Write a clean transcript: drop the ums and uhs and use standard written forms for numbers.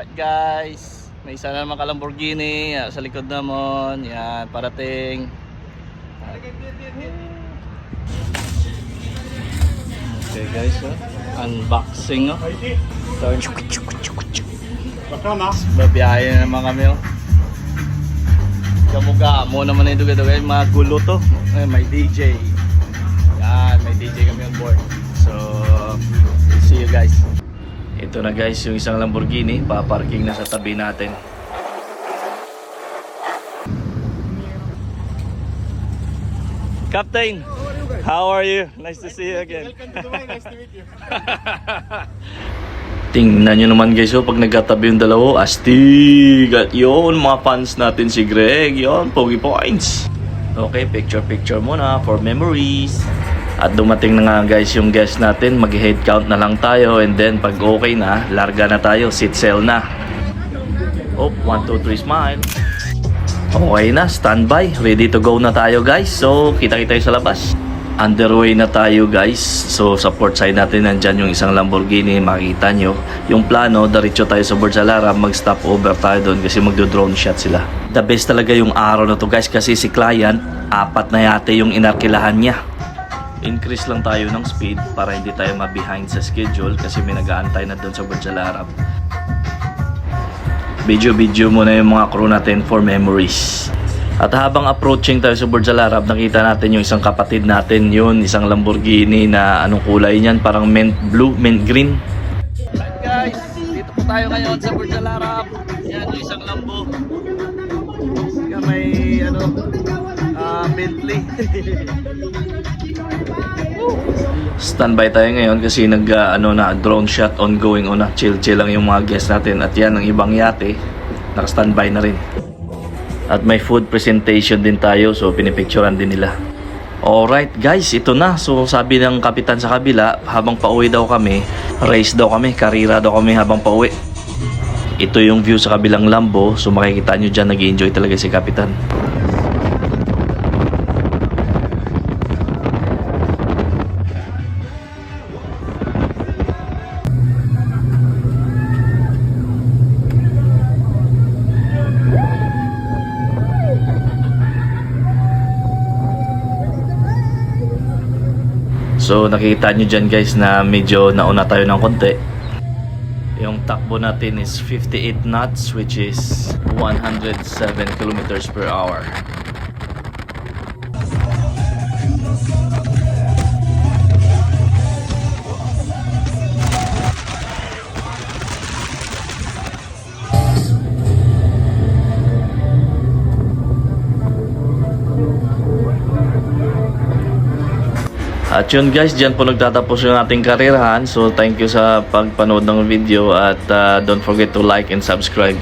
Alright guys, may isa na naman ka Lamborghini sa likod naman. Yan, parating. Okay guys, unboxing oh. Babiyahe na naman kami oh. Gamuga mo naman ito guys, mga gulo to. May DJ. Yan, may DJ kami on board. So, see you guys. Ito na guys, yung isang Lamborghini, paparking na sa tabi natin. Captain, how are you? Nice to see you again. Welcome to Dubai, nice to meet you. Tingnan nyo naman guys, pag nagkatabi yung dalawa, astig! At yun, mga fans natin si Greg, yun, Pogi Points. Okay, picture muna for memories. At dumating na nga guys yung guest natin, mag-head count na lang tayo, and then pag okay na, larga na tayo, seat sale na. Oh, 1, 2, 3, smile. Okay na, standby, ready to go na tayo guys. So, kita-kita sa labas. Underway na tayo guys. So sa port side natin nandyan yung isang Lamborghini. Makikita nyo yung plano, diretso tayo sa Burj Al Arab. Mag stop over tayo doon kasi magdo-drone shot sila. The best talaga yung araw na to guys, kasi si client 4 na yate yung inarkilahan niya. Increase lang tayo ng speed para hindi tayo ma-behind sa schedule, kasi may nag-aantay na doon sa Burj Al Arab. Video muna yung mga crew natin for memories. At habang approaching tayo sa Burj Al Arab, nakita natin yung isang kapatid natin, yun, isang Lamborghini na anong kulay niyan, parang mint blue, mint green. Right guys, dito po tayo ngayon sa Burj Al Arab. Yan yung isang Lambo. May Bentley. Standby tayo ngayon kasi nag drone shot ongoing na. Chill lang yung mga guests natin, at yan ang ibang yate, naka-standby na rin. At may food presentation din tayo, so pinipicturean din nila. Alright guys, ito na. So sabi ng kapitan sa kabila, habang pauwi daw kami, race daw kami, karira daw kami habang pauwi. Ito yung view sa kabilang Lambo, so makikita nyo dyan, nag-enjoy talaga si kapitan. So nakikita nyo dyan guys na medyo nauna tayo ng konti. Yung takbo natin is 58 knots, which is 107 kilometers per hour. At yun guys, dyan po nagtatapos yung ating karirahan. So thank you sa pagpanood ng video, at don't forget to like and subscribe.